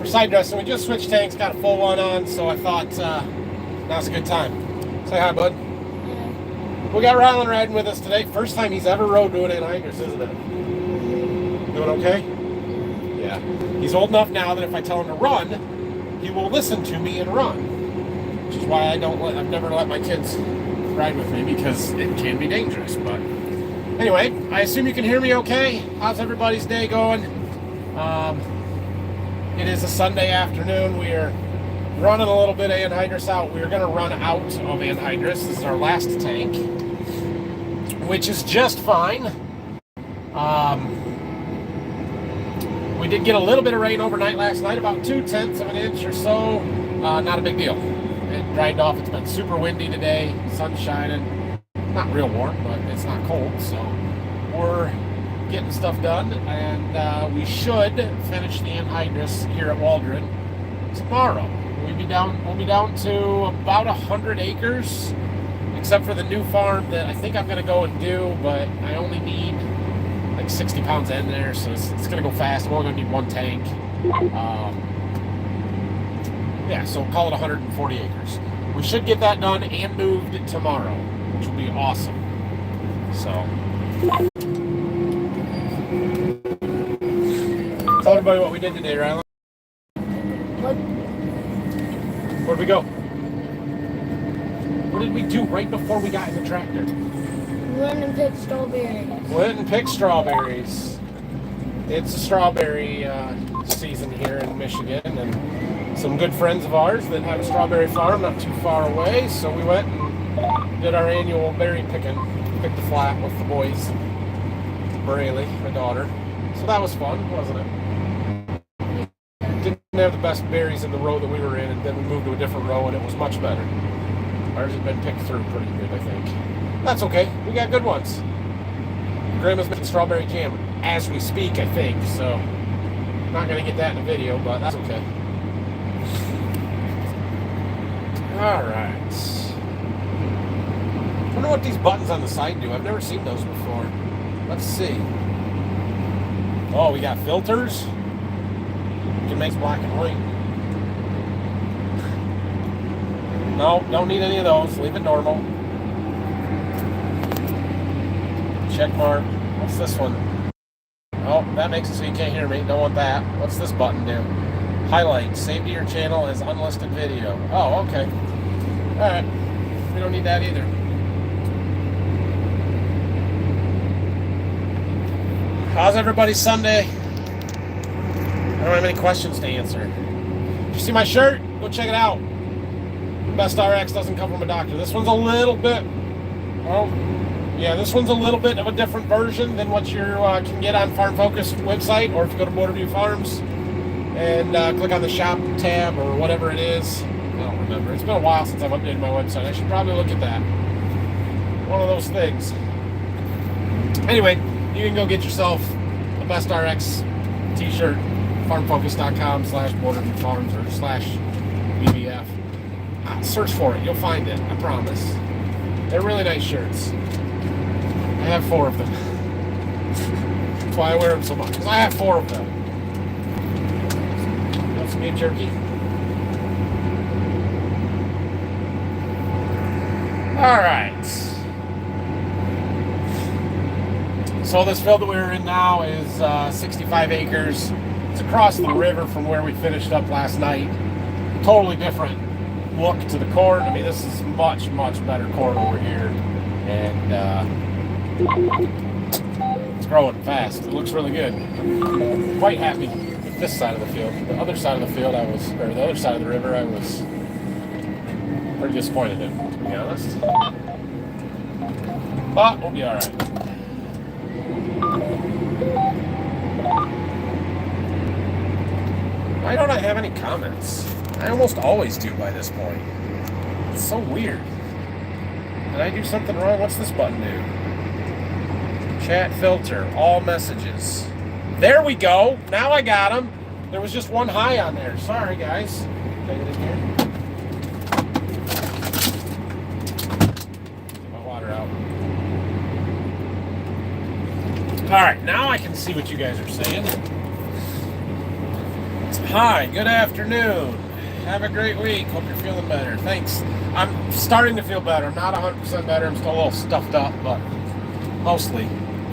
for side dressing. We just switched tanks, got a full one on, so I thought now's a good time. Say hi, bud. We got Rylan riding with us today. First time he's ever rode doing anhydrous, isn't it? Doing okay? Yeah. He's old enough now that if I tell him to run, he will listen to me and run. Which is why I've never let my kids ride with me, because it can be dangerous. But anyway, I assume you can hear me okay. How's everybody's day going? It is a Sunday afternoon. We are running a little bit of anhydrous out. We're going to run out of anhydrous. This is our last tank, which is just fine. We did get a little bit of rain overnight last night, about 2/10 of an inch or so. Not a big deal. It dried off. It's been super windy today. Sun's shining. Not real warm, but it's not cold. So we're getting stuff done, and we should finish the anhydrous here at Waldron tomorrow. We'll be down to about 100 acres, except for the new farm that I think I'm going to go and do, but I only need like 60 pounds in there, so it's going to go fast. I'm only going to need one tank. Yeah, so call it 140 acres. We should get that done and moved tomorrow, which will be awesome. So tell everybody what we did today, Rylan. Where'd we go? What did we do right before we got in the tractor? We went and picked strawberries. Went and picked strawberries. It's a strawberry season here in Michigan, and some good friends of ours that have a strawberry farm not too far away, so we went and did our annual berry picking. Picked the flat with the boys. Braylee, my daughter. So that was fun, wasn't it? Didn't have the best berries in the row that we were in, and then we moved to a different row, and it was much better. Ours had been picked through pretty good, I think. That's okay. We got good ones. Grandma's making strawberry jam as we speak, I think, so not going to get that in the video, but that's okay. All right. I wonder what these buttons on the side do. I've never seen those before. Let's see. Oh, we got filters. You can make black and white. No, don't need any of those. Leave it normal. Check mark. What's this one? Oh, that makes it so you can't hear me. Don't want that. What's this button do? Highlight. Save to your channel as unlisted video. Oh, okay. Alright. We don't need that either. How's everybody's Sunday? I don't have any questions to answer. Did you see my shirt? Go check it out. Best RX doesn't come from a doctor. This one's a little bit, well, yeah, this one's a little bit of a different version than what you can get on Farm Focus website, or if you go to Borderview Farms and click on the shop tab or whatever it is. I don't remember. It's been a while since I've updated my website. I should probably look at that. One of those things. Anyway, you can go get yourself a Best RX t-shirt, farmfocus.com/Borderview Farms or /BBF. Search for it. You'll find it. I promise. They're really nice shirts. I have 4 of them. That's why I wear them so much. Because I have 4 of them. You want some beef jerky? Alright. So this field that we're in now is 65 acres. It's across the river from where we finished up last night. Totally different look to the corn. I mean, this is much, much better corn over here. And it's growing fast. It looks really good. I'm quite happy with this side of the field. The other side of the field, the other side of the river, I was pretty disappointed in, to be honest. But we'll be all right. Why don't I have any comments? I almost always do by this point. It's so weird. Did I do something wrong? What's this button do? Chat filter, all messages. There we go. Now I got them. There was just one high on there. Sorry, guys. Take it in here. Get my water out. All right, now I can see what you guys are saying. Hi, good afternoon. Have a great week. Hope you're feeling better. Thanks. I'm starting to feel better. I'm not 100% better. I'm still a little stuffed up, but mostly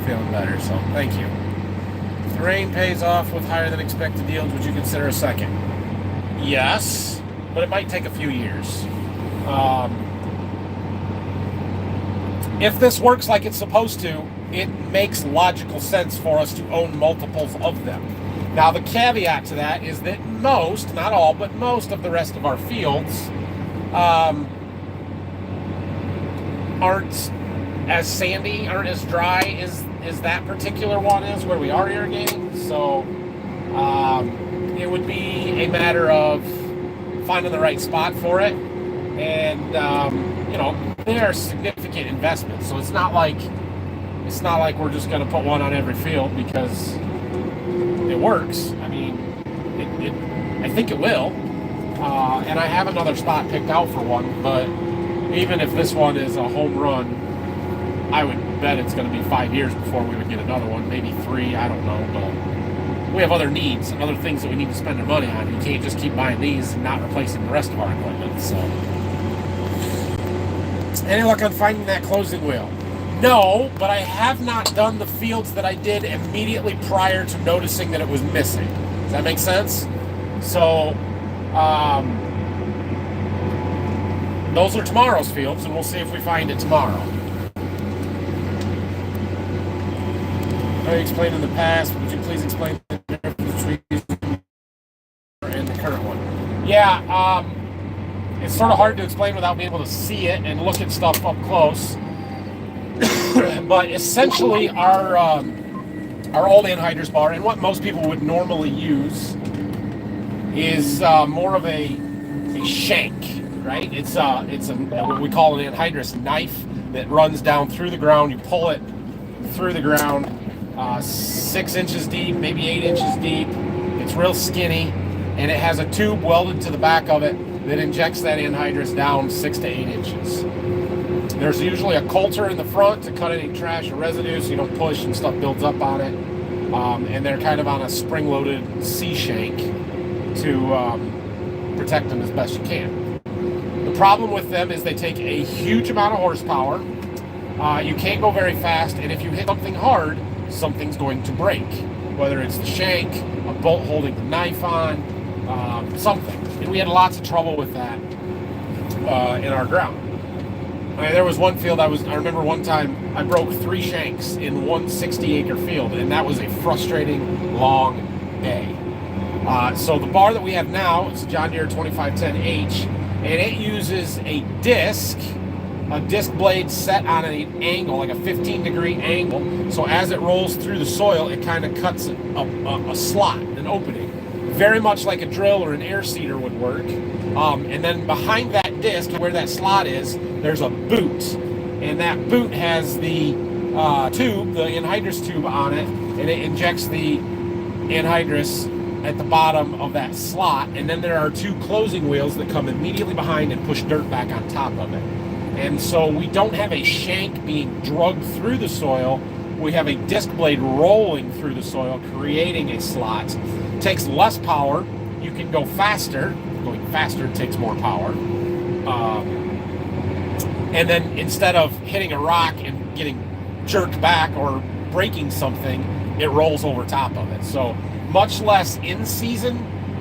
feeling better. So thank you. If the rain pays off with higher than expected yields, would you consider a second? Yes, but it might take a few years. If this works like it's supposed to, it makes logical sense for us to own multiples of them. Now, the caveat to that is that most, not all, but most of the rest of our fields aren't as sandy, aren't as dry as that particular one is where we are irrigating. So it would be a matter of finding the right spot for it. And, they are significant investments. So it's not like we're just going to put one on every field because it works. I mean, I think it will. And I have another spot picked out for one, but even if this one is a home run, I would bet it's going to be 5 years before we would get another one, maybe 3, I don't know, but we have other needs and other things that we need to spend our money on. You can't just keep buying these and not replacing the rest of our equipment. So, any luck on finding that closing wheel? No, but I have not done the fields that I did immediately prior to noticing that it was missing. Does that make sense? So, those are tomorrow's fields, and we'll see if we find it tomorrow. I explained in the past, would you please explain the difference between and the current one? Yeah, it's sort of hard to explain without being able to see it and look at stuff up close. But essentially, our old anhydrous bar, and what most people would normally use, is more of a shank, right? It's what we call an anhydrous knife that runs down through the ground. You pull it through the ground, 6 inches deep, maybe 8 inches deep. It's real skinny, and it has a tube welded to the back of it that injects that anhydrous down 6 to 8 inches. There's usually a coulter in the front to cut any trash or residue so you don't push and stuff builds up on it. And they're kind of on a spring-loaded C-shank to protect them as best you can. The problem with them is they take a huge amount of horsepower. You can't go very fast, and if you hit something hard, something's going to break. Whether it's the shank, a bolt holding the knife on, something. And we had lots of trouble with that in our ground. I mean, there was one field I remember one time I broke 3 shanks in one 60-acre field, and that was a frustrating long day. So the bar that we have now, it's a John Deere 2510H, and it uses a disc blade set on an angle, like a 15-degree angle. So as it rolls through the soil, it kind of cuts a slot, an opening, very much like a drill or an air seeder would work. And then behind that disc, where that slot is, there's a boot, and that boot has the tube, the anhydrous tube on it, and it injects the anhydrous at the bottom of that slot. And then there are 2 closing wheels that come immediately behind and push dirt back on top of it. And so we don't have a shank being drugged through the soil. We have a disc blade rolling through the soil, creating a slot. It takes less power. You can go faster. Going faster takes more power. And then instead of hitting a rock and getting jerked back or breaking something, it rolls over top of it. So much less in-season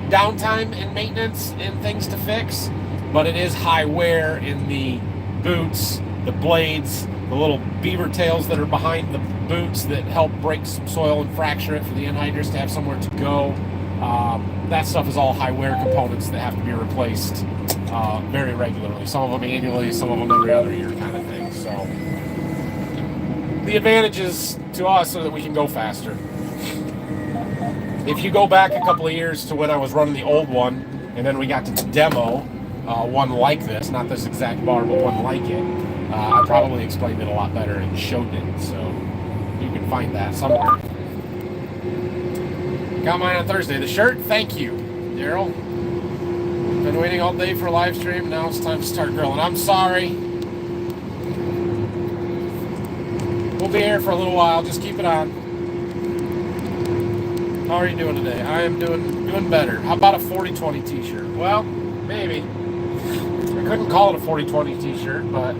downtime and maintenance and things to fix, but it is high wear in the boots, the blades, the little beaver tails that are behind the boots that help break some soil and fracture it for the anhydrous to have somewhere to go. That stuff is all high wear components that have to be replaced very regularly. Some of them annually, some of them every other year kind of thing. So the advantages to us are that we can go faster. If you go back a couple of years to when I was running the old one, and then we got to demo one like this, not this exact bar, but one like it, I probably explained it a lot better and showed it. So you can find that somewhere. Got mine on Thursday. The shirt, thank you, Daryl. Been waiting all day for a live stream. Now it's time to start grilling. I'm sorry. We'll be here for a little while. Just keep it on. How are you doing today? I am doing Doing better. How about a 40-20 t-shirt? Well, maybe. I couldn't call it a 40-20 t-shirt, but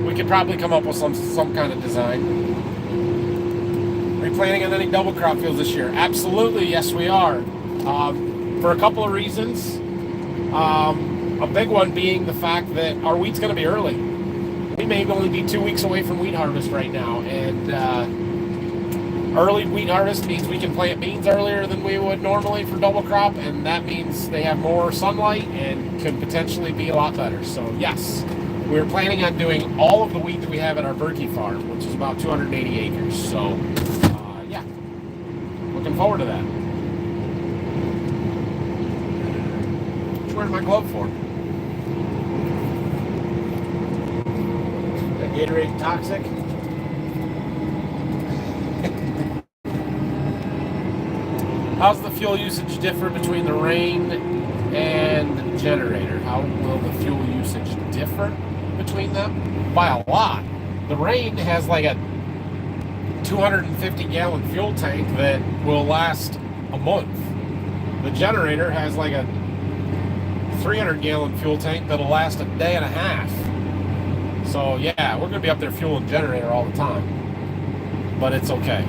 we could probably come up with some kind of design. Are you planning on any double crop fields this year? Absolutely, yes we are. For a couple of reasons. A big one being the fact that our wheat's going to be early. We may only be 2 weeks away from wheat harvest right now, and early wheat harvest means we can plant beans earlier than we would normally for double crop, and that means they have more sunlight and could potentially be a lot better. So yes, we're planning on doing all of the wheat that we have at our Berkey farm, which is about 280 acres. So yeah, looking forward to that. Where's my glove for? That Gatorade toxic? How's the fuel usage differ between the rain and the generator? How will the fuel usage differ between them? By a lot. The rain has like a 250 gallon fuel tank that will last a month. The generator has like a 300 gallon fuel tank that'll last a day and a half. So yeah, we're gonna be up there fueling the generator all the time, but it's okay.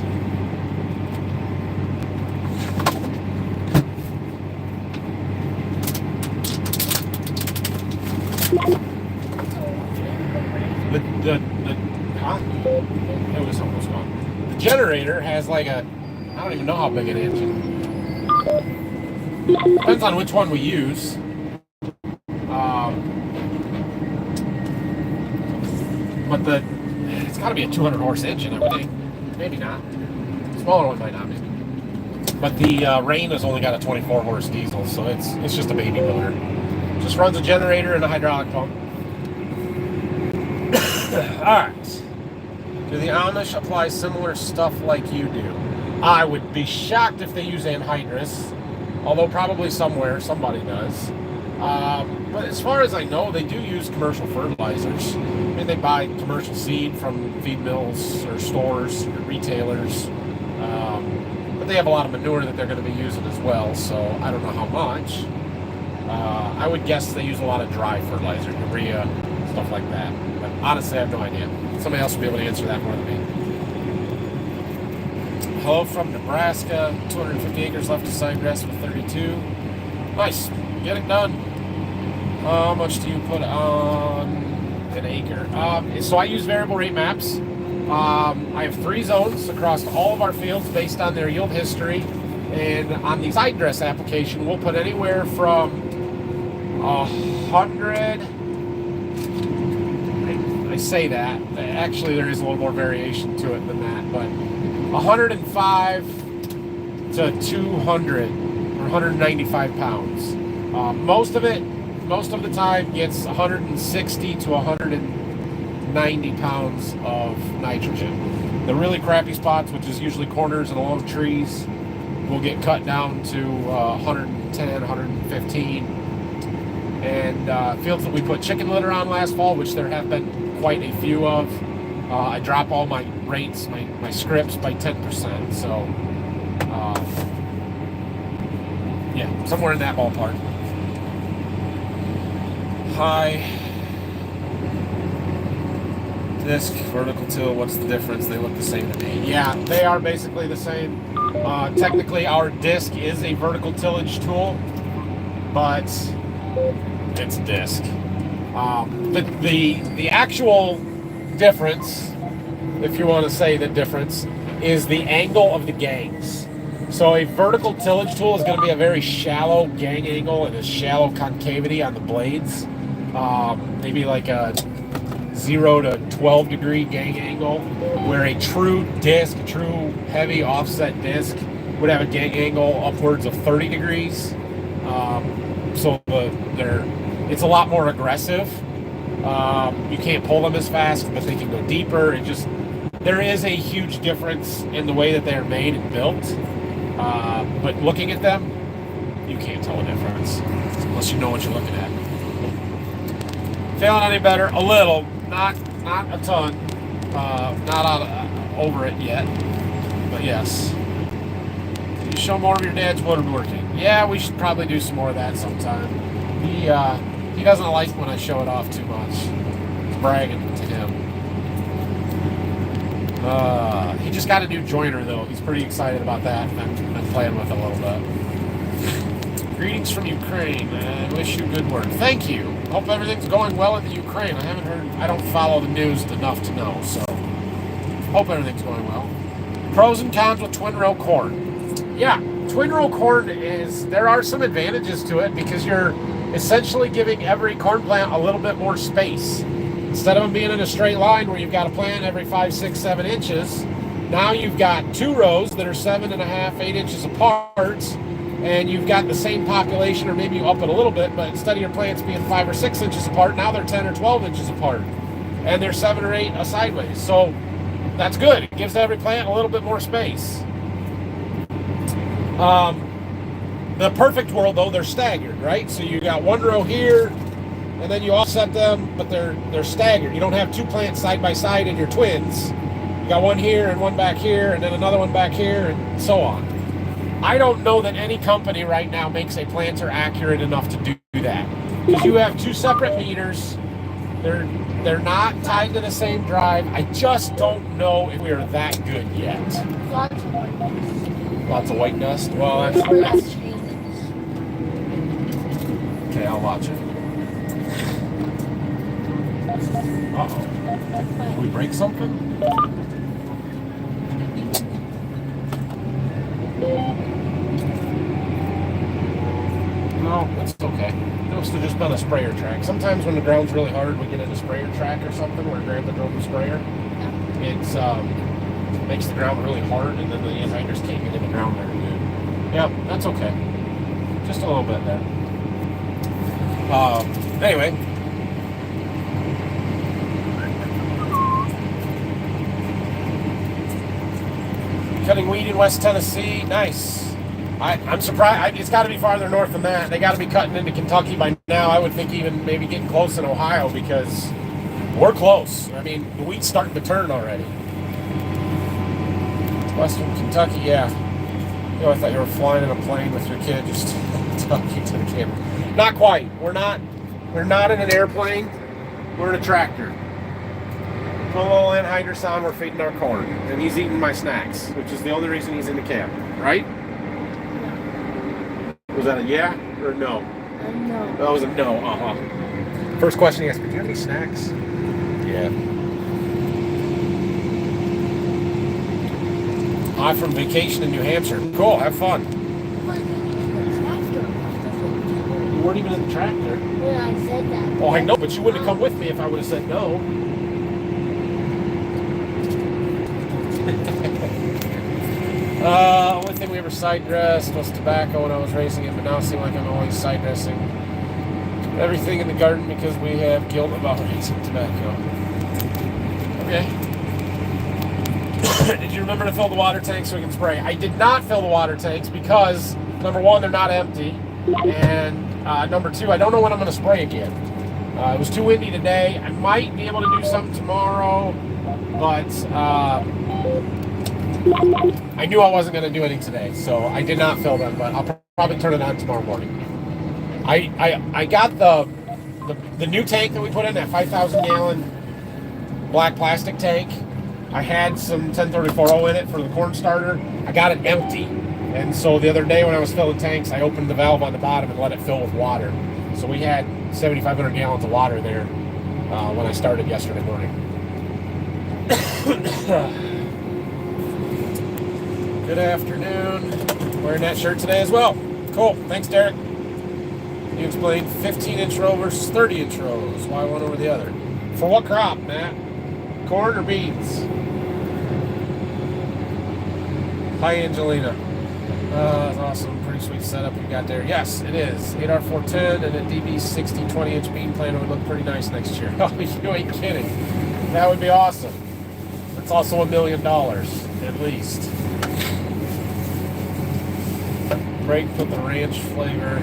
It was almost gone. The generator has like a, I don't even know how big an engine. Depends on which one we use. But it's got to be a 200 horse engine, I would think. Maybe not. The smaller one might not be. But the Rain has only got a 24 horse diesel, so it's just a baby motor. Just runs a generator and a hydraulic pump. Alright. Do the Amish apply similar stuff like you do? I would be shocked if they use anhydrous, although probably somebody does. But as far as I know, they do use commercial fertilizers. I mean, they buy commercial seed from feed mills or stores or retailers. But they have a lot of manure that they're going to be using as well, so I don't know how much. I would guess they use a lot of dry fertilizer, urea, stuff like that. But honestly, I have no idea. Somebody else will be able to answer that more than me. Hello from Nebraska. 250 acres left to sidedress with 32. Nice. Get it done. How much do you put on an acre? So I use variable rate maps. I have 3 zones across all of our fields based on their yield history. And on the side dress application, we'll put anywhere from 100. I say that. Actually, there is a little more variation to it than that, but 105 to 200 or 195 pounds. Most of the time gets 160 to 190 pounds of nitrogen. The really crappy spots, which is usually corners and along trees, will get cut down to 110, 115. And fields that we put chicken litter on last fall, which there have been quite a few of, I drop all my rates, my scripts by 10%. So, yeah, somewhere in that ballpark. High disc, vertical till, what's the difference? They look the same to me. Yeah, they are basically the same. Technically, our disc is a vertical tillage tool, but it's a disc. The actual difference, if you want to say the difference, is the angle of the gangs. So a vertical tillage tool is going to be a very shallow gang angle and a shallow concavity on the blades. Maybe like a 0 to 12 degree gang angle, where a true disc, a true heavy offset disc would have a gang angle upwards of 30 degrees. So it's a lot more aggressive. You can't pull them as fast, but they can go deeper. There is a huge difference in the way that they are made and built. But looking at them, you can't tell a difference unless you know what you're looking at. Feeling any better? A little, not a ton. Not over it yet, but yes. Can you show more of your dad's woodworking? Yeah, we should probably do some more of that sometime. He doesn't like when I show it off too much. It's bragging to him. He just got a new joiner though. He's pretty excited about that. I'm playing with it a little bit. Greetings from Ukraine. I wish you good work. Thank you. Hope everything's going well in the Ukraine. I haven't heard. I don't follow the news enough to know. So hope everything's going well. Pros and cons with twin row corn. Yeah, twin row corn is. There are some advantages to it because you're essentially giving every corn plant a little bit more space. Instead of them being in a straight line where you've got to plant every 5, 6, 7 inches, now you've got 2 rows that are 7.5, 8 inches apart, and you've got the same population, or maybe you up it a little bit, but instead of your plants being 5 or 6 inches apart, now they're 10 or 12 inches apart, and they're 7 or 8 sideways. So that's good. It gives every plant a little bit more space. The perfect world, though, they're staggered, right? So you got 1 row here, and then you offset them, but they're staggered. You don't have 2 plants side by side in your twins. You got 1 here and 1 back here, and then another 1 back here, and so on. I don't know that any company right now makes a planter accurate enough to do that. Because you have 2 separate meters. They're not tied to the same drive. I just don't know if we're that good yet. Lots of white dust. Lots of white dust? Well, that's okay, I'll watch it. Uh-oh. Did we break something? No, it's okay. It must have just been a sprayer track. Sometimes when the ground's really hard, we get in a sprayer track or something where Grandpa drove the sprayer. It makes the ground really hard, and then the anhydrous can't get in the ground very good. Yep, that's okay. Just a little bit there. Anyway. Cutting weed in West Tennessee. Nice. I'm surprised. It's got to be farther north than that. They got to be cutting into Kentucky by now. I would think even maybe getting close in Ohio because we're close. I mean, the wheat's starting to turn already. Western Kentucky, yeah. You know, I thought you were flying in a plane with your kid just talking to the camera. Not quite. We're not in an airplane. We're in a tractor. Put a little anhydrous on, we're feeding our corn. And he's eating my snacks, which is the only reason he's in the cab, right? Was that a yeah or a no? A no. That was a no, uh-huh. First question he asked me, do you have any snacks? Yeah. I'm from vacation in New Hampshire. Cool, have fun. You weren't even in the tractor. Yeah, I said that. Oh, I know, but you wouldn't have come with me if I would have said no. Only thing we ever side dressed was tobacco when I was raising it, but now it seems like I'm always side dressing everything in the garden because we have guilt about raising tobacco. Okay. Did you remember to fill the water tanks so we can spray? I did not fill the water tanks because, number 1, they're not empty, and number 2, I don't know when I'm going to spray again. It was too windy today. I might be able to do something tomorrow, but I knew I wasn't going to do anything today, so I did not fill them, but I'll probably turn it on tomorrow morning. I got the new tank that we put in, that 5,000 gallon black plastic tank. I had some 1034O in it for the corn starter. I got it empty, and so the other day when I was filling tanks, I opened the valve on the bottom and let it fill with water. So we had 7,500 gallons of water there when I started yesterday morning. Good afternoon. Wearing that shirt today as well. Cool. Thanks, Derek. You explained 15-inch row versus 30-inch rows. Why one over the other? For what crop, Matt? Corn or beans? Hi, Angelina. That's awesome. Pretty sweet setup you got there. Yes, it is. 8R410 and a DB60 20-inch bean planter would look pretty nice next year. Oh, you ain't kidding. That would be awesome. It's also $1 million, at least. Break with the ranch flavor.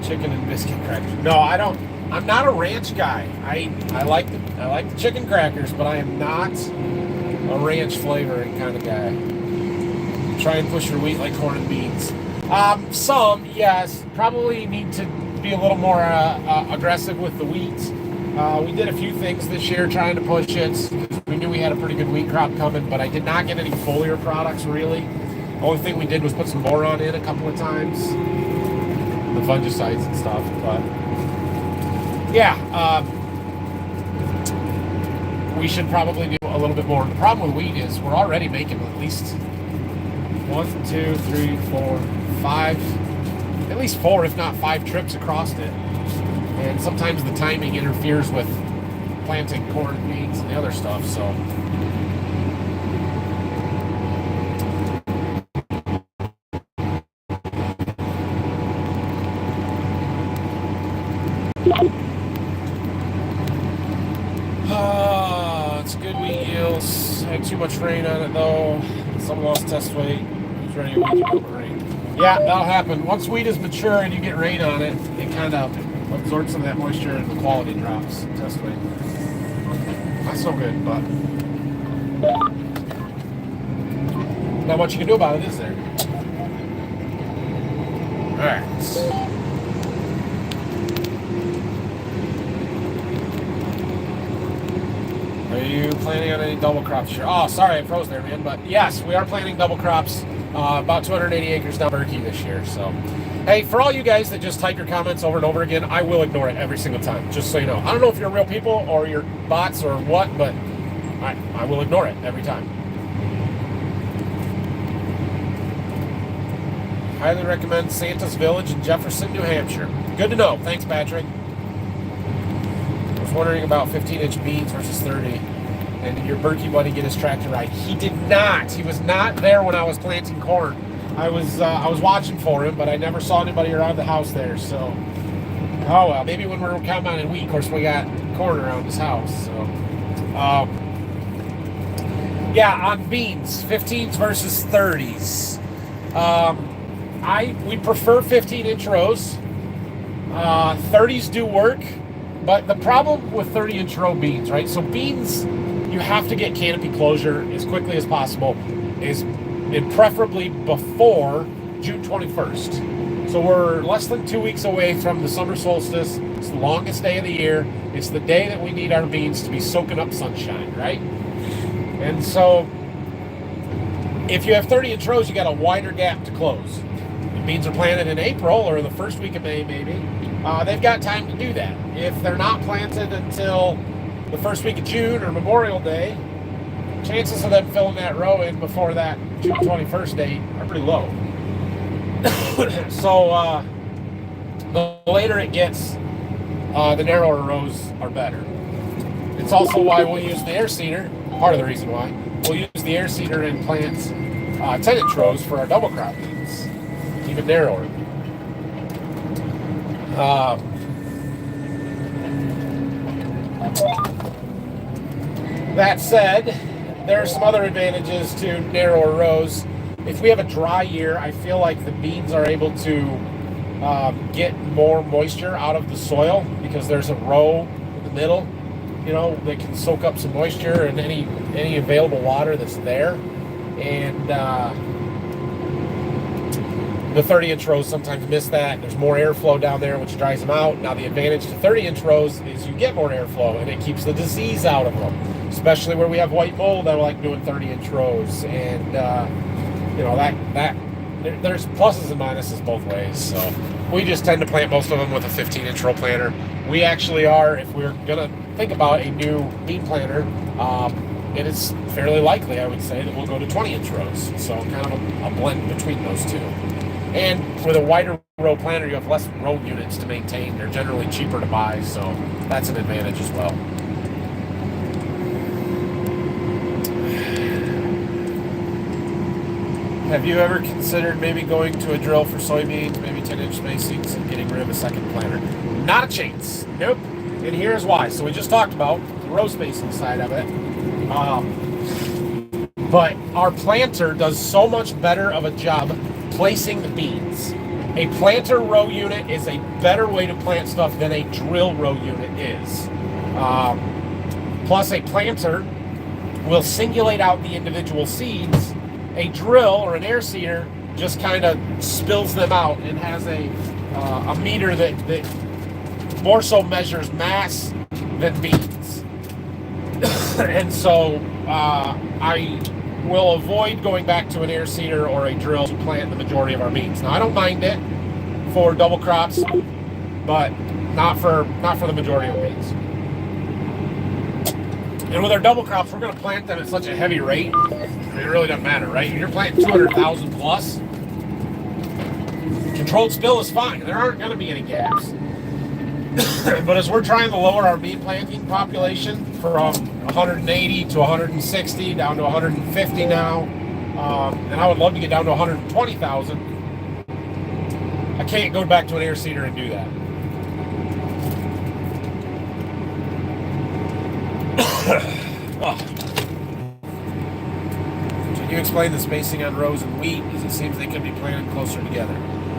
Chicken and biscuit crackers. No, I don't. I'm not a ranch guy. I like the chicken crackers, but I am not a ranch flavoring kind of guy. Try and push your wheat like corn and beans. Some, yes. Probably need to be a little more aggressive with the wheat. We did a few things this year trying to push it. We knew we had a pretty good wheat crop coming, but I did not get any foliar products really. The only thing we did was put some boron in a couple of times. The fungicides and stuff, but yeah, we should probably do a little bit more. The problem with wheat is we're already making at least 1, 2, 3, 4, 5, at least 4, if not 5 trips across it. And sometimes the timing interferes with planting corn, beans, and the other stuff, so. It's good wheat yields. Had too much rain on it though. Some lost test weight. It's ready to wheat rain. Yeah, that'll happen. Once wheat is mature and you get rain on it, it kind of absorbs some of that moisture and the quality drops. Test weight. Not so good, but not much you can do about it, is there? Alright. Are you planning on any double crops this year? Oh, sorry, I froze there, man. But yes, we are planting double crops. About 280 acres down Berkey this year. So, hey, for all you guys that just type your comments over and over again, I will ignore it every single time. Just so you know. I don't know if you're real people or you're bots or what, but I will ignore it every time. Highly recommend Santa's Village in Jefferson, New Hampshire. Good to know. Thanks, Patrick. I was wondering about 15-inch beans versus 30. And did your Berkey buddy get his tractor right? He did not. He was not there when I was planting corn. I was watching for him, but I never saw anybody around the house there. So, oh well. Maybe when we're compounding wheat, of course, we got corn around his house. So, yeah, on beans, 15s versus 30s. We prefer 15-inch rows. 30s do work. But the problem with 30-inch row beans, right? So beans, you have to get canopy closure as quickly as possible, and preferably before June 21st. So we're less than 2 weeks away from the summer solstice. It's the longest day of the year. It's the day that we need our beans to be soaking up sunshine, right? And so if you have 30-inch rows, you got a wider gap to close. If beans are planted in April or the first week of May, maybe, they've got time to do that. If they're not planted until the first week of June or Memorial Day, chances of them filling that row in before that June 21st date are pretty low. So the later it gets, the narrower rows are better. It's also why we'll use the air seeder, part of the reason why. We'll use the air seeder and plant 10-inch rows for our double crop beans, even narrower. That said, there are some other advantages to narrower rows. If we have a dry year, I feel like the beans are able to get more moisture out of the soil because there's a row in the middle, you know, that can soak up some moisture and any available water that's there. And the 30-inch rows sometimes miss that. There's more airflow down there, which dries them out. Now, the advantage to 30-inch rows is you get more airflow, and it keeps the disease out of them, especially where we have white mold. I like doing 30-inch rows, and you know there's pluses and minuses both ways. So we just tend to plant most of them with a 15-inch row planter. We actually are, if we're gonna think about a new bean planter, it is fairly likely, I would say, that we'll go to 20-inch rows. So kind of a blend between those two. And with a wider row planter, you have less row units to maintain. They're generally cheaper to buy, so that's an advantage as well. Have you ever considered maybe going to a drill for soybeans, maybe 10-inch spacings, and getting rid of a second planter? Not a chance. Nope. And here's why. So we just talked about the row spacing side of it. But our planter does so much better of a job placing the beans. A planter row unit is a better way to plant stuff than a drill row unit is. Plus, a planter will singulate out the individual seeds A drill or an air seeder just kind of spills them out and has a meter that more so measures mass than beans. And so I will avoid going back to an air seeder or a drill to plant the majority of our beans. Now I don't mind it for double crops, but not for the majority of beans. And with our double crops, we're going to plant them at such a heavy rate. I mean, it really doesn't matter, right? You're planting 200,000 plus. Controlled spill is fine. There aren't going to be any gaps. But as we're trying to lower our bean planting population from 180 to 160 down to 150 now, and I would love to get down to 120,000, I can't go back to an air seeder and do that. Oh. Can you explain the spacing on rows and wheat, as it seems they can be planted closer together?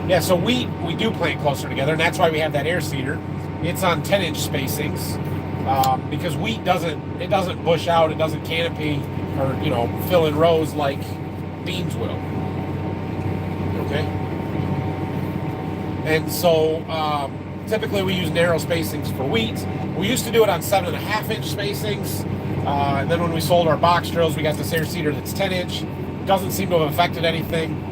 Yeah, so wheat we do plant closer together, and that's why we have that air seeder. It's on 10-inch spacings because wheat doesn't bush out, it doesn't canopy or fill in rows like beans will. Okay, and so typically we use narrow spacings for wheat. We used to do it on 7.5-inch spacings, and then when we sold our box drills, we got this air seeder that's 10-inch. Doesn't seem to have affected anything.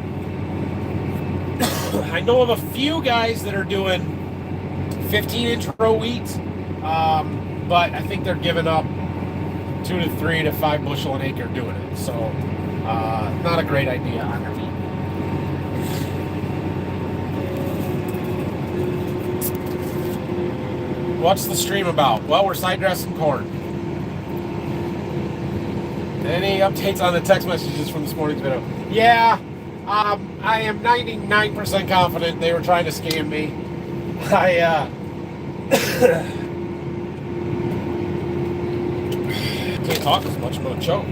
I know of a few guys that are doing 15-inch row wheat, but I think they're giving up 2 to 3 to 5 bushel an acre doing it. So not a great idea on their wheat. What's the stream about? Well, we're side dressing corn. Any updates on the text messages from this morning's video? Yeah, I am 99% confident they were trying to scam me. I can't talk as much, I'm gonna choke.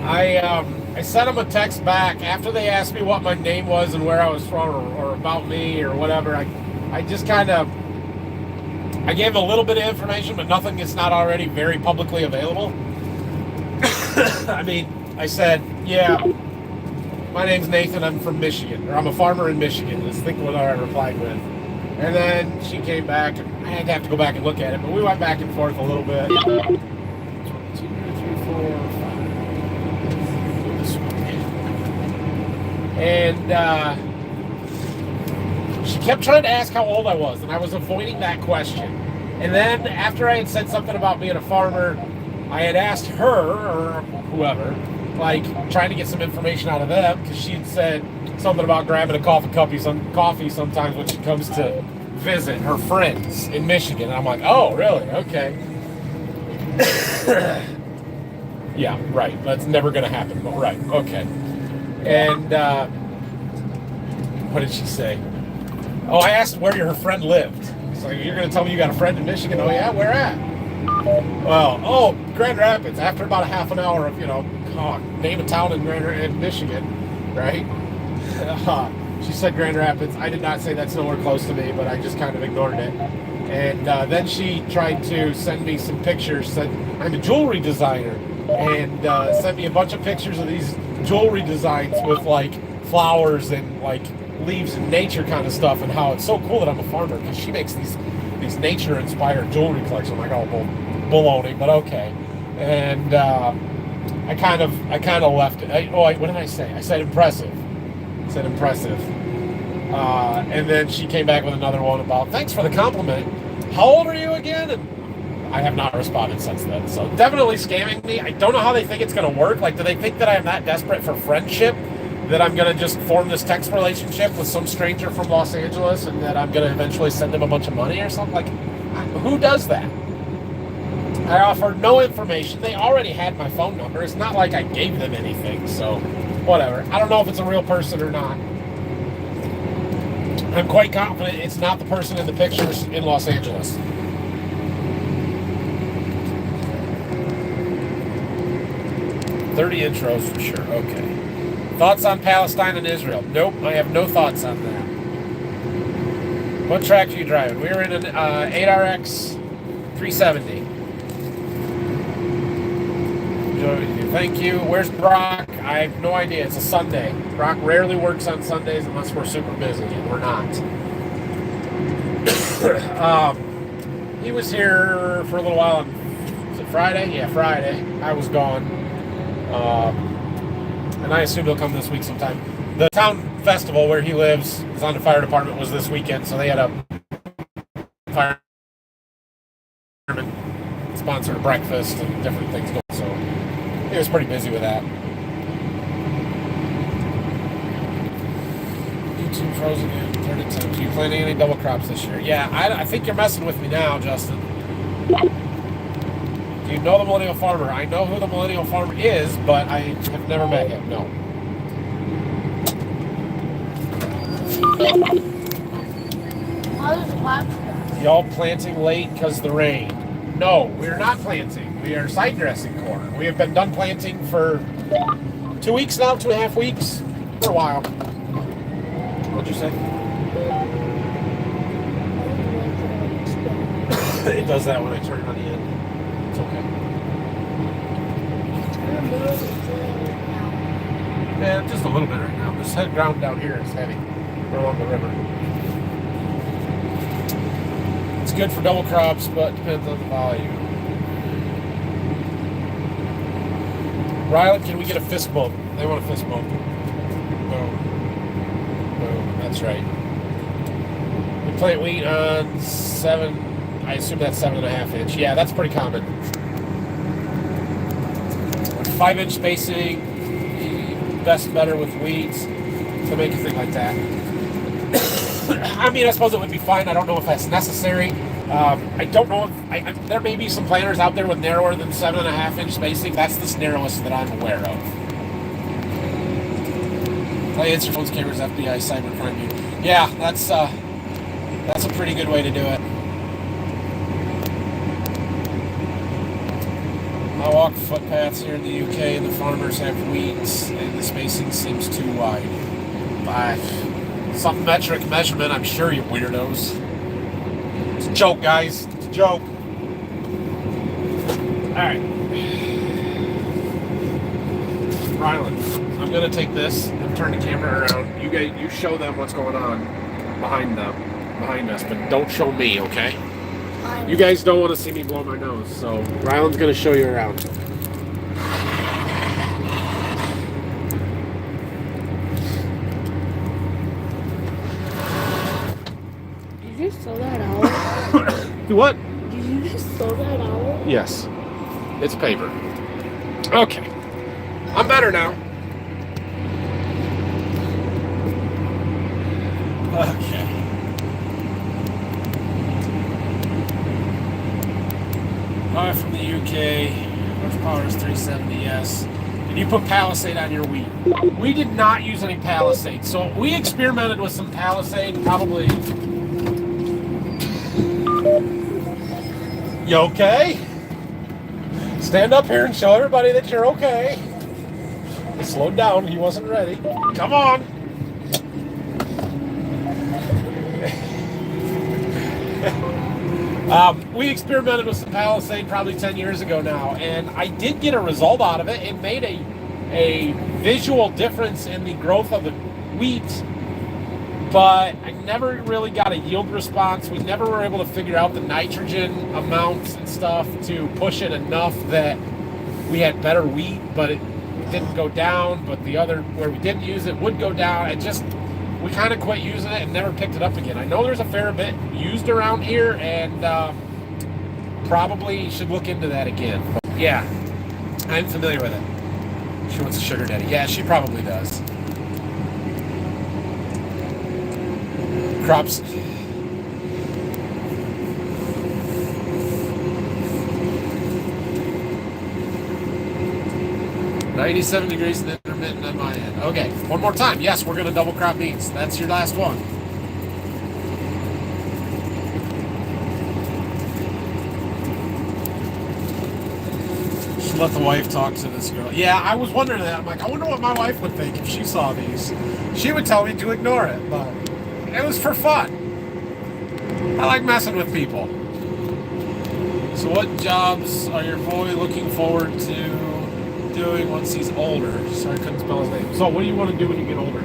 I sent them a text back after they asked me what my name was and where I was from or about me or whatever. I just kind of I gave a little bit of information, but nothing that's not already very publicly available. I mean, I said, yeah, my name's Nathan, I'm from Michigan, or I'm a farmer in Michigan. Let's think what I replied with. And then she came back, and I had to have to go back and look at it, but we went back and forth a little bit. 1, 2, 3, 4, 5. This one. And she kept trying to ask how old I was, and I was avoiding that question. And then after I had said something about being a farmer, I had asked her, or whoever, like, trying to get some information out of them, because she had said something about grabbing a coffee sometimes when she comes to visit her friends in Michigan. And I'm like, oh, really? Okay. Yeah, right. That's never going to happen, but right. Okay. And what did she say? Oh, I asked where her friend lived. So you're going to tell me you got a friend in Michigan? Oh, yeah? Where at? Well, Grand Rapids. After about a half an hour of, name a town in Michigan, right? She said Grand Rapids. I did not say that's nowhere close to me, but I just kind of ignored it. And then she tried to send me some pictures. Said I'm a jewelry designer, and sent me a bunch of pictures of these jewelry designs with like flowers and like leaves and nature kind of stuff, and how it's so cool that I'm a farmer because she makes these nature-inspired jewelry collections. I'm like, oh, baloney, but okay. And I kind of left it. What did I say? I said impressive. And then she came back with another one about, thanks for the compliment. How old are you again? And I have not responded since then. So definitely scamming me. I don't know how they think it's going to work. Like, do they think that I'm that desperate for friendship that I'm going to just form this text relationship with some stranger from Los Angeles and that I'm going to eventually send them a bunch of money or something? Like, who does that? I offered no information. They already had my phone number. It's not like I gave them anything, so whatever. I don't know if it's a real person or not. I'm quite confident it's not the person in the pictures in Los Angeles. $30 intros for sure. Okay. Thoughts on Palestine and Israel? Nope, I have no thoughts on that. What tractor are you driving? We were in an 8RX 370. Thank you. Where's Brock? I have no idea. It's a Sunday. Brock rarely works on Sundays unless we're super busy, and we're not. He was here for a little while on, was it Friday? Yeah, Friday. I was gone. And I assume he'll come this week sometime. The town festival where he lives is on the fire department was this weekend, so they had a fireman sponsor breakfast and different things going. So he was pretty busy with that. YouTube frozen in 30 times. Are you planning any double crops this year? Yeah, I think you're messing with me now, Justin. Do you know the millennial farmer? I know who the millennial farmer is, but I have never met him. No. How does it work? Y'all planting late because of the rain? No, we're not planting. We are side dressing corn. We have been done planting for 2 weeks now, 2.5 weeks, for a while. What'd you say? It does that when I turn it on the end. It's okay. Yeah, just a little bit right now. This head ground down here is heavy. We're along the river. It's good for double crops, but depends on the volume. Ryland, can we get a fist bump? They want a fist bump. Boom. Boom. That's right. We plant wheat on 7. I assume that's 7.5 inch. Yeah, that's pretty common. 5-inch spacing, better with weeds to make a thing like that. I mean, I suppose it would be fine. I don't know if that's necessary. I don't know if there may be some planters out there with narrower than 7.5-inch spacing. That's the narrowest that I'm aware of. Play answer phones, cameras, FBI, cybercrime. Yeah, that's a pretty good way to do it. I walk footpaths here in the UK, and the farmers have weeds, and the spacing seems too wide. By some metric measurement, I'm sure, you weirdos. It's a joke, guys. It's a joke. Alright. Ryland, I'm going to take this and turn the camera around. You show them what's going on behind us, but don't show me, okay? You guys don't want to see me blow my nose, so Ryland's going to show you around. Did you just throw that out? What? Did you just throw that out? Yes. It's paper. Okay. I'm better now. Okay. Hi from the UK. Horsepower is 370, yes. And you put Palisade on your wheat. We did not use any Palisade. So we experimented with some Palisade, probably. You okay? Stand up here and show everybody that you're okay. He slowed down, he wasn't ready. Come on. We experimented with some Palisade probably 10 years ago now, and I did get a result out of it. It made a visual difference in the growth of the wheat, but I never really got a yield response. We never were able to figure out the nitrogen amounts and stuff to push it enough that we had better wheat, but it didn't go down. But the other, where we didn't use it, would go down. We kind of quit using it and never picked it up again. I know there's a fair bit used around here, and probably should look into that again. But yeah, I'm familiar with it. She wants a sugar daddy. Yeah, she probably does. Crops. $97 degrees and intermittent on my end. Okay, one more time. Yes, we're going to double crop beans. That's your last one. Just let the wife talk to this girl. Yeah, I was wondering that. I'm like, I wonder what my wife would think if she saw these. She would tell me to ignore it, but it was for fun. I like messing with people. So what jobs are your boy looking forward to doing once he's older? Sorry, I couldn't spell his name. So, what do you want to do when you get older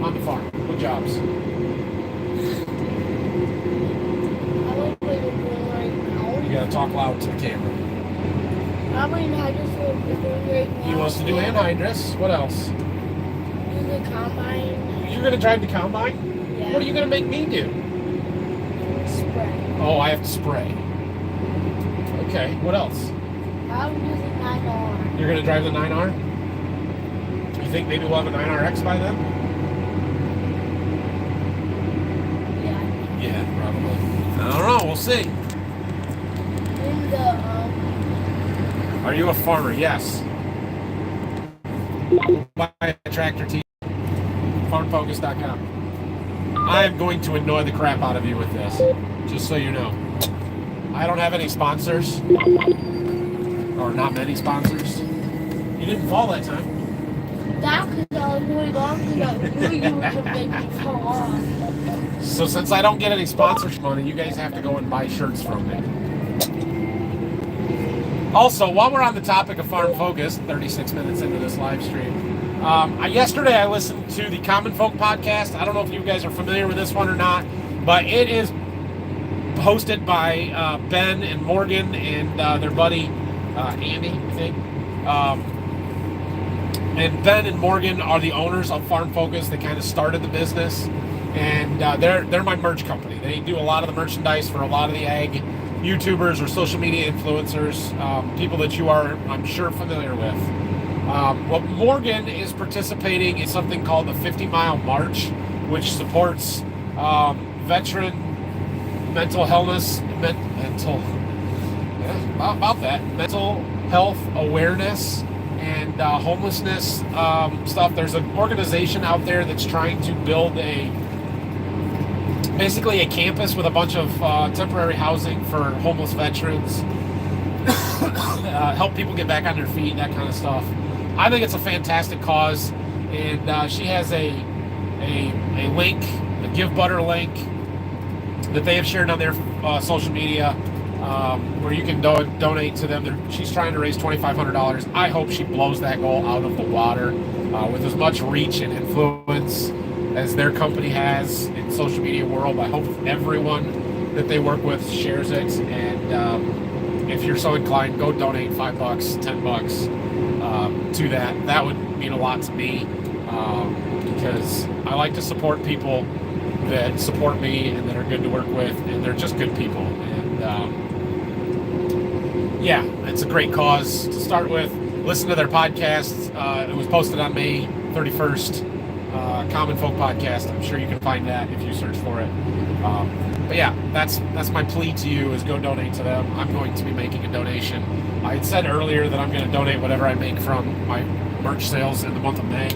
on the farm? What jobs? I like what you're doing right now. You gotta talk loud to the camera. Probably anhydrous what you're doing right now. He wants to do anhydrous. What else? Do the combine. You're gonna drive the combine? Yeah. What are you gonna make me do? Spray. Oh, I have to spray. Okay, what else? I'll do the 9R. You're gonna drive the 9R? You think maybe we'll have a 9RX by then? Yeah. Yeah, probably. I don't know, we'll see. In the, Are you a farmer? Yes. Buy a tractor T. Farmfocus.com. I am going to annoy the crap out of you with this, just so you know. I don't have any sponsors, or not many sponsors. You didn't fall that time. That's because I was moving on because I knew you were going to make me fall off. So since I don't get any sponsorship money, you guys have to go and buy shirts from me. Also, while we're on the topic of Farm Focus, 36 minutes into this live stream, yesterday I listened to the Common Folk podcast. I don't know if you guys are familiar with this one or not, but it is hosted by Ben and Morgan and their buddy Andy, I think. And Ben and Morgan are the owners of Farm Focus. They kind of started the business, and they're my merch company. They do a lot of the merchandise for a lot of the ag YouTubers or social media influencers, people that you are, I'm sure, familiar with. Well, Morgan is participating in something called the 50-mile march, which supports veteran mental health awareness and homelessness stuff. There's an organization out there that's trying to build basically a campus with a bunch of temporary housing for homeless veterans, help people get back on their feet, that kind of stuff. I think it's a fantastic cause, and she has a link, a Give Butter link that they have shared on their social media, where you can donate to them. She's trying to raise $2,500. I hope she blows that goal out of the water with as much reach and influence as their company has in social media world. I hope everyone that they work with shares it, and if you're so inclined, go donate $5, $10 to that. That would mean a lot to me, because I like to support people that support me and that are good to work with, and they're just good people. And yeah, it's a great cause to start with. Listen to their podcast. It was posted on May 31st. Common Folk Podcast. I'm sure you can find that if you search for it. But yeah, that's my plea to you, is go donate to them. I'm going to be making a donation. I had said earlier that I'm going to donate whatever I make from my merch sales in the month of May.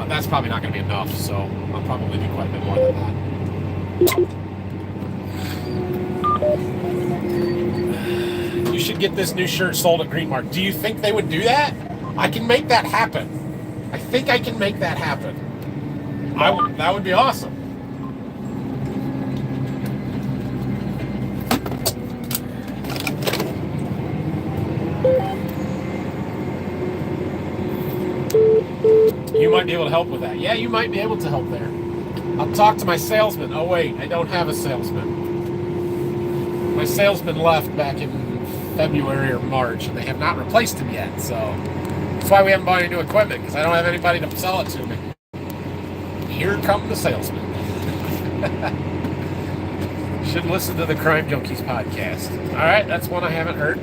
That's probably not going to be enough, so I'll probably do quite a bit more than that. You should get this new shirt sold at Green Mark. Do you think they would do that? I can make that happen. I think I can make that happen. That would be awesome. You might be able to help with that. Yeah, you might be able to help there. I'll talk to my salesman. Oh wait, I don't have a salesman. My salesman left back in February or March, and they have not replaced him yet, so that's why we haven't bought any new equipment, because I don't have anybody to sell it to me. Here come the salesman. Should listen to the Crime Junkies podcast. Alright, that's one I haven't heard.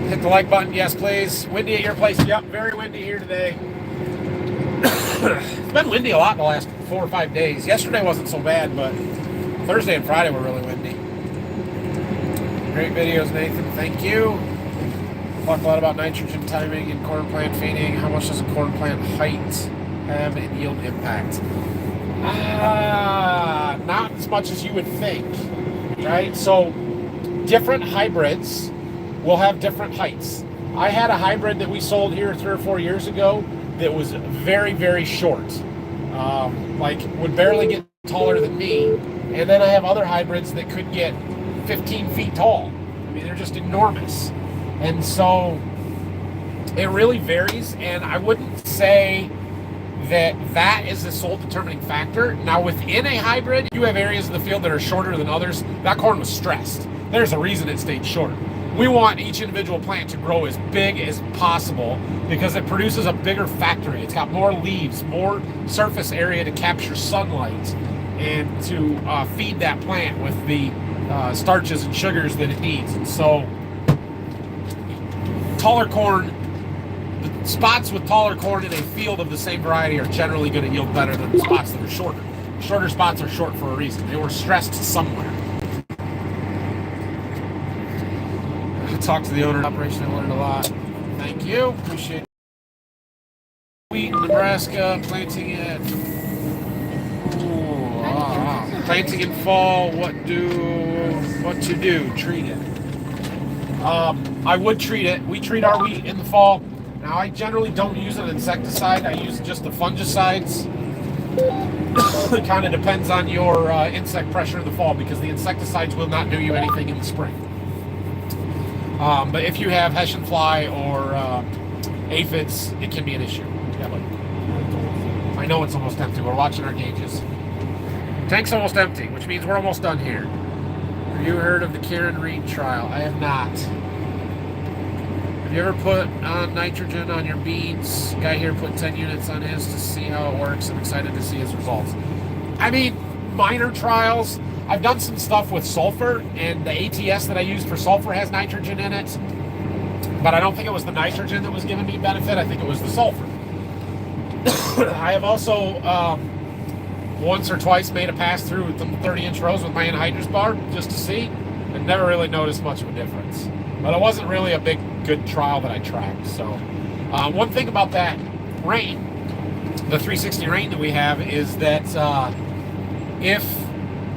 Hit the like button, yes please. Windy at your place? Yep, very windy here today. It's been windy a lot the last 4 or 5 days. Yesterday wasn't so bad, but Thursday and Friday were really windy. Great videos, Nathan. Thank you. Talk a lot about nitrogen timing and corn plant feeding. How much does a corn plant height have in yield impact? Not as much as you would think, right? So different hybrids will have different heights. I had a hybrid that we sold here 3 or 4 years ago that was very, very short. Like would barely get taller than me. And then I have other hybrids that could get 15 feet tall. I mean, they're just enormous. And so It really varies, and I wouldn't say that is the sole determining factor. Now, within a hybrid, you have areas of the field that are shorter than others. That corn was stressed. There's a reason it stayed short. We want each individual plant to grow as big as possible because it produces a bigger factory. It's got more leaves, more surface area to capture sunlight and to feed that plant with the starches and sugars that it needs. And so, taller corn, the spots with taller corn in a field of the same variety are generally going to yield better than the spots that are shorter. Shorter spots are short for a reason. They were stressed somewhere. I talked to the owner of the operation. I learned a lot. Thank you. Appreciate it. Wheat in Nebraska, planting it. Planting in fall. What to do? Treat it. I would treat it. We treat our wheat in the fall. Now, I generally don't use an insecticide. I use just the fungicides. It kind of depends on your insect pressure in the fall because the insecticides will not do you anything in the spring. But if you have Hessian fly or aphids, it can be an issue. Yeah, but I know it's almost empty. We're watching our gauges. Tank's almost empty, which means we're almost done here. Have you heard of the Karen Reed trial? I have not. Have you ever put on nitrogen on your beans? Guy here put 10 units on his to see how it works. I'm excited to see his results. I mean, minor trials. I've done some stuff with sulfur, and the ATS that I used for sulfur has nitrogen in it. But I don't think it was the nitrogen that was giving me benefit. I think it was the sulfur. I have also once or twice made a pass through with the 30-inch rows with my anhydrous bar just to see, and never really noticed much of a difference. But it wasn't really a good trial that I tracked. So one thing about that rain, the 360 rain that we have, is that if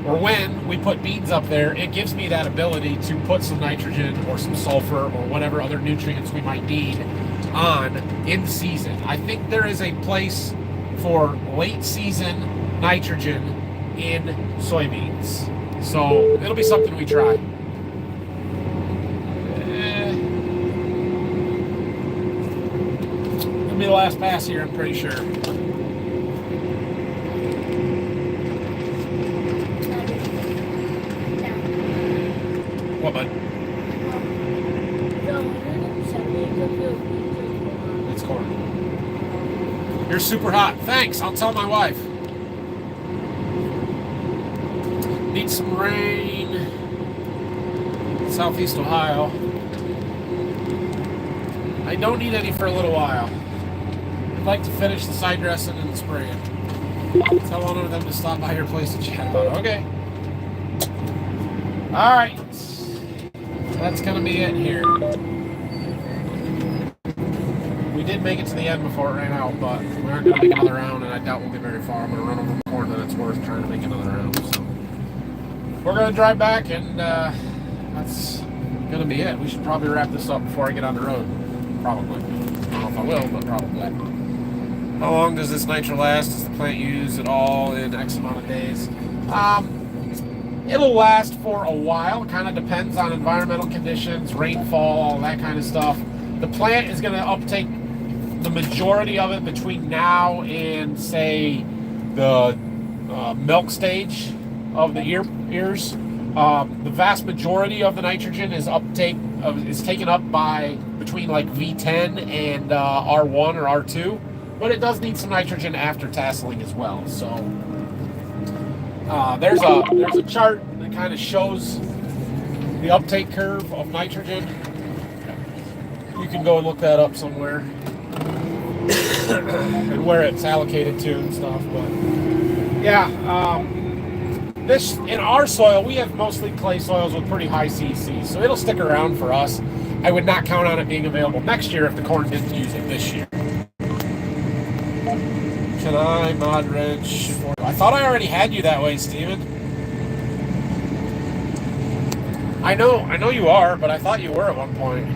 or when we put beans up there, it gives me that ability to put some nitrogen or some sulfur or whatever other nutrients we might need on in season. I think there is a place for late season nitrogen in soybeans. So it'll be something we try. It'll be the last pass here, I'm pretty sure. What, bud? It's corn. You're super hot. Thanks. I'll tell my wife. Need some rain. Southeast Ohio. I don't need any for a little while. I'd like to finish the side dressing and the spraying. Tell one of them to stop by your place to chat about it. Okay. All right. That's going to be it here. We did make it to the end before it ran out, but we aren't going to make another round, and I doubt we'll get very far. I'm going to run over more than it's worth trying to make another round. So we're going to drive back, and that's going to be it. We should probably wrap this up before I get on the road. Probably. I don't know if I will, but probably. How long does this nitro last? Does the plant use it all in X amount of days? It'll last for a while. It kind of depends on environmental conditions, rainfall, all that kind of stuff. The plant is going to uptake the majority of it between now and, say, the milk stage of the ears. The vast majority of the nitrogen is taken up by between like V10 and R1 or R2, but it does need some nitrogen after tasseling as well. So there's a chart that kind of shows the uptake curve of nitrogen. You can go and look that up somewhere and where it's allocated to and stuff. But yeah, this in our soil, we have mostly clay soils with pretty high CC, so it'll stick around for us. I would not count on it being available next year if the corn didn't use it this year. Can I mod wrench? I thought I already had you that way, Steven. I know you are, but I thought you were at one point.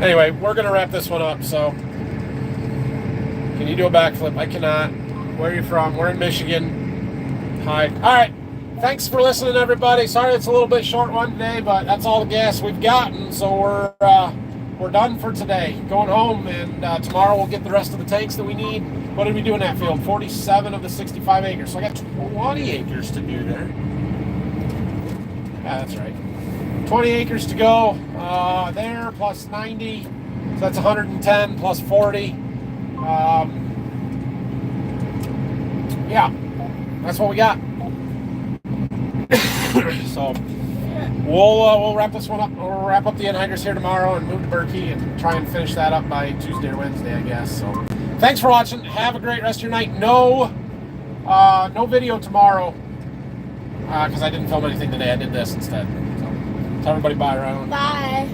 Anyway, we're going to wrap this one up, so. Can you do a backflip? I cannot. Where are you from? We're in Michigan. Hi. All right. thanks for listening, everybody. Sorry it's a little bit short one today, but that's all the gas we've gotten. So we're done for today. Going home, and tomorrow we'll get the rest of the tanks that we need. What did we do in that field? 47 of the 65 acres. So I got 20 acres to do there. Yeah, that's right. 20 acres to go there, plus 90. So that's 110 plus 40. Yeah, that's what we got. So we'll wrap this one up. We'll wrap up the anhydrous here tomorrow and move to Berkey and try and finish that up by Tuesday or Wednesday, I guess. So thanks for watching. Have a great rest of your night. No video tomorrow because I didn't film anything today. I did this instead. So tell everybody bye, Ronald. Bye.